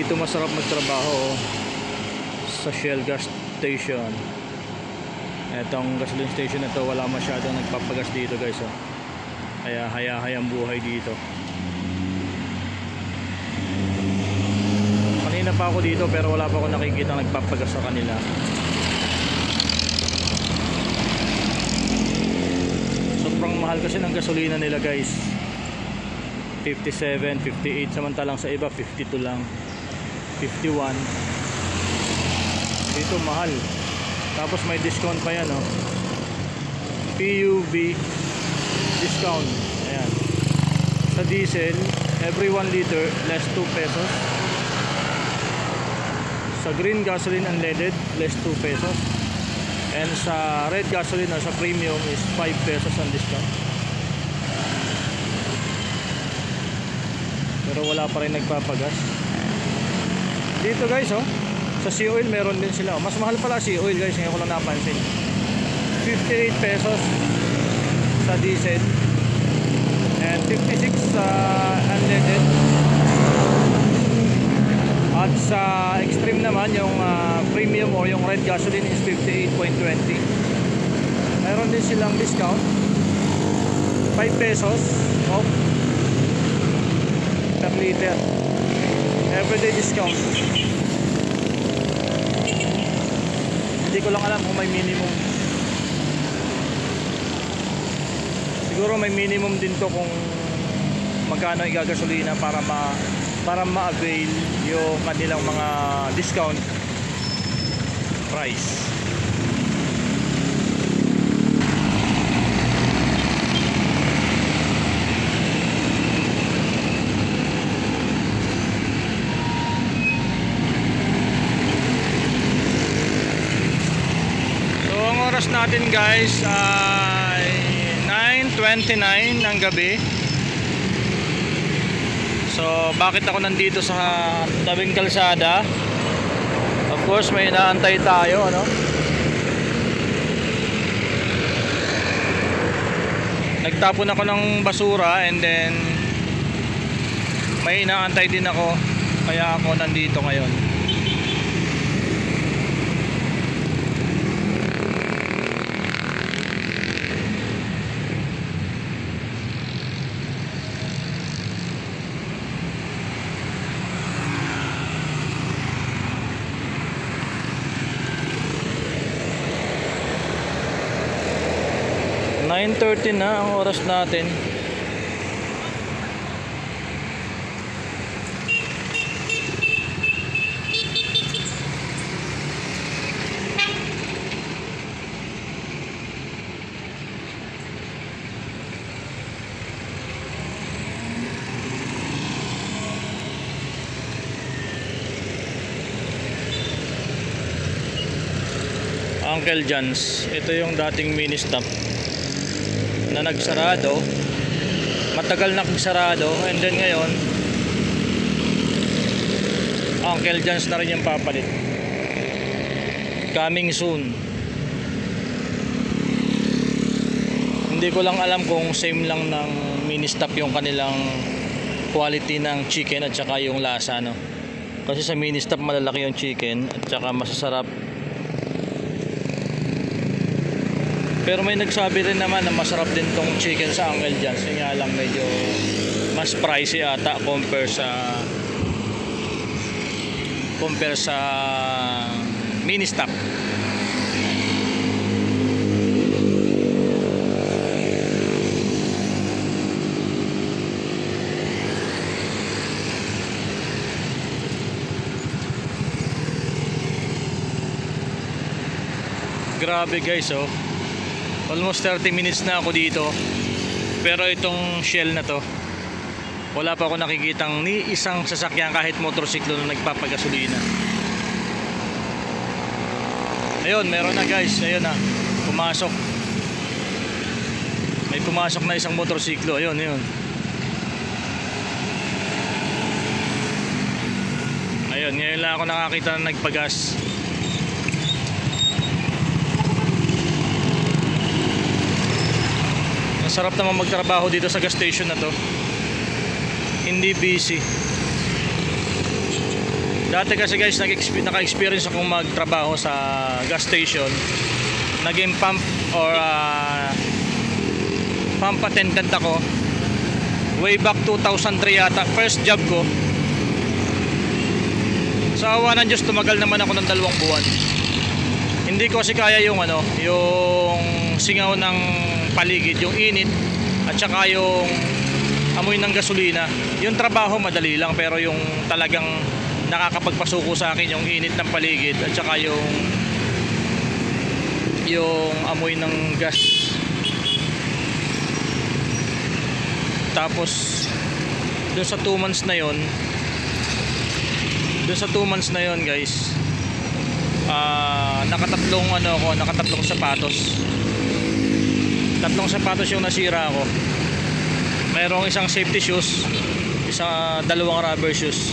dito masarap magtrabaho sa Shell gas station. Etong gasoline station na to, wala masyadong nagpapagas dito guys, oh. Kaya haya-hayang buhay dito. Kanina pa ako dito pero wala pa ako nakikita nagpapagas sa kanila. Sobrang mahal kasi ng gasolina nila guys, 57, 58, samantalang sa iba 52 lang, 51. Dito mahal. Tapos may discount pa yan, oh. PUV discount. Ayan. Sa diesel, every 1 liter less 2 pesos. Sa green gasoline unleaded, less 2 pesos. And sa red gasoline or sa premium is 5 pesos ang discount. Pero wala pa rin nagpapagas dito guys, oh. Sa sea oil meron din sila, oh. Mas mahal pala sea oil guys, ngayon ko lang napansin. 58 pesos sa diesel and 56 sa unleaded. At sa extreme naman yung premium or yung red gasoline is 58.20. Meron din silang discount, 5 pesos off per liter, everyday discount. Hindi ko lang alam kung may minimum. Siguro may minimum din to kung magkano igagasolina para ma-avail yung kanilang mga discount price. Oras natin guys ay 9:29 ng gabi. So bakit ako nandito sa tabing kalsada? Of course may inaantay tayo, ano? Nagtapon ako ng basura and then may inaantay din ako, kaya ako nandito ngayon. Nine 9:30 na ang oras natin. Uncle John's, ito yung dating mini stop na nagsarado, matagal na nagsarado, and then ngayon Uncle John's na rin yung papalit, coming soon. Hindi ko lang alam kung same lang ng mini stop yung kanilang quality ng chicken at saka yung lasa, no? Kasi sa mini stop malalaki yung chicken at saka masasarap. Pero may nagsabi rin naman na masarap din tong chicken sa Uncle John's. Yun nga lang medyo mas pricey ata compare sa mini stop. Grabe guys, oh. Almost 30 minutes na ako dito. Pero itong Shell na to, wala pa ako nakikitang ni isang sasakyan kahit motorsiklo na nagpapagasolina. Ayun, meron na guys. Ayun na, pumasok. May pumasok na isang motorsiklo. Ayun, ayun. Ayun, ngayon lang ako nakakita na nagpagas. Sarap naman magtrabaho dito sa gas station na to. Hindi busy. Dati kasi guys, naka-experience akong magtrabaho sa gas station. Naging pump or pump attendant ako. Way back 2003 yata, first job ko. Sa awa ng Diyos, tumagal naman ako ng 2 buwan. Hindi ko kasi kaya yung yung singaw ng paligid, yung init at saka yung amoy ng gasolina. Yung trabaho madali lang, pero yung talagang nakakapagpasuko sa akin yung init ng paligid at saka yung amoy ng gas. Tapos doon sa 2 months na yon, guys, nakatatlong sapatos. 3 sapatos yung nasira ko. Mayroong isang safety shoes, 2 rubber shoes.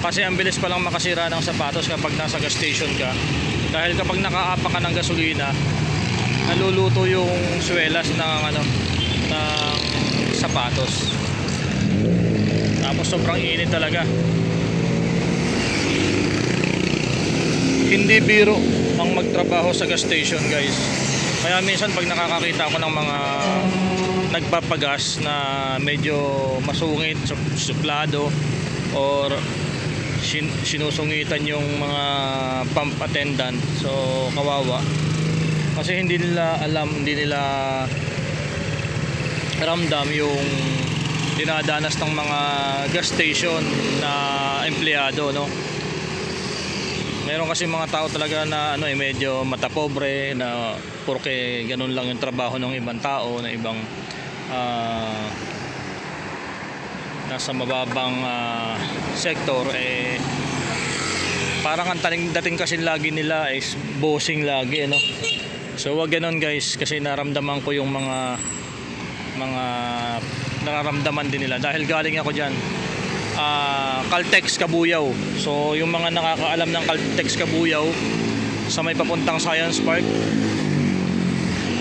Kasi ang bilis pa lang makasira ng sapatos kapag nasa gas station ka. Dahil kapag nakaapa ka ng gasolina, naluluto yung swelas ng sapatos. Tapos sobrang init talaga. Hindi biro ang magtrabaho sa gas station, guys. Kaya minsan pag nakakakita ako ng mga nagpapagas na medyo masungit, suplado, or sinusungitan yung mga pump attendant, so kawawa. Kasi hindi nila alam, hindi nila ramdam yung dinadanas ng mga gas station na empleyado, no? Meron kasi mga tao talaga na medyo matapobre, na porque ganun lang yung trabaho ng ibang tao, na ibang nasa mababang sektor, parang ang dating kasi lagi nila is bossing lagi, no? So wag ganun, guys, kasi naramdaman ko yung mga nararamdaman din nila dahil galing ako dyan. Caltex Cabuyao. So yung mga nakakaalam ng Caltex Cabuyao, sa may papuntang Science Park,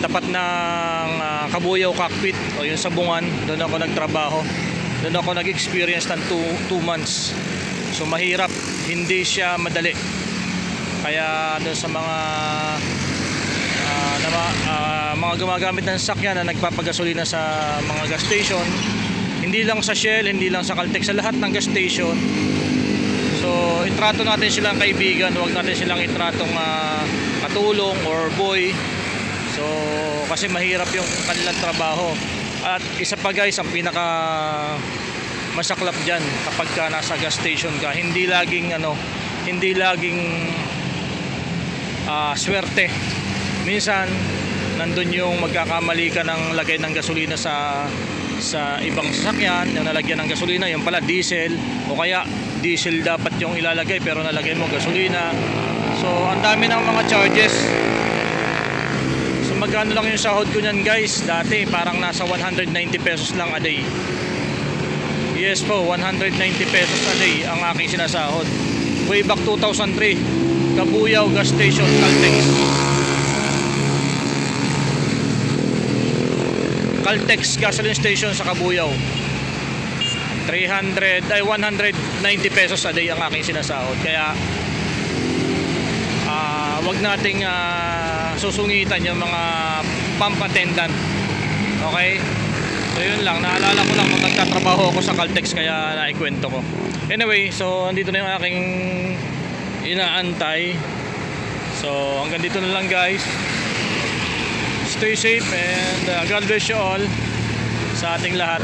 tapat ng Cabuyao Cockpit o yung Sabungan, doon ako nagtrabaho. Doon ako nag-experience ng 2 months. So mahirap, hindi siya madali. Kaya doon sa mga gumagamit ng sakyan na nagpapagasolina sa mga gas station, hindi lang sa Shell, hindi lang sa Caltex, sa lahat ng gas station. So itrato natin silang kaibigan, huwag natin silang itratong katulong or boy. So kasi mahirap yung kanilang trabaho. At isa pa, guys, ang pinaka masaklap dyan kapag ka nasa gas station ka, hindi laging swerte. Minsan nandun yung magkakamali ka ng lagay ng gasolina sa ibang sasakyan, yung nalagyan ng gasolina, yung pala diesel, o kaya diesel dapat yung ilalagay pero nalagay mo gasolina. So ang dami ng mga charges. So magkano lang yung sahod ko nyan, guys? Dati parang nasa 190 pesos lang a day. Yes po, 190 pesos a day ang aking sinasahod. Way back 2003, Cabuyao Gas Station, Caltex gasoline station sa Cabuyao. 190 pesos a day ang aking sinasahod. Kaya wag nating susungitan yung mga pump attendant. Okay? So yun lang, naalala ko lang nung nagtatrabaho ako sa Caltex, kaya naikwento ko. Anyway, so andito na yung aking inaantay. So hanggang dito na lang, guys. Stay safe and God bless you all sa ating lahat.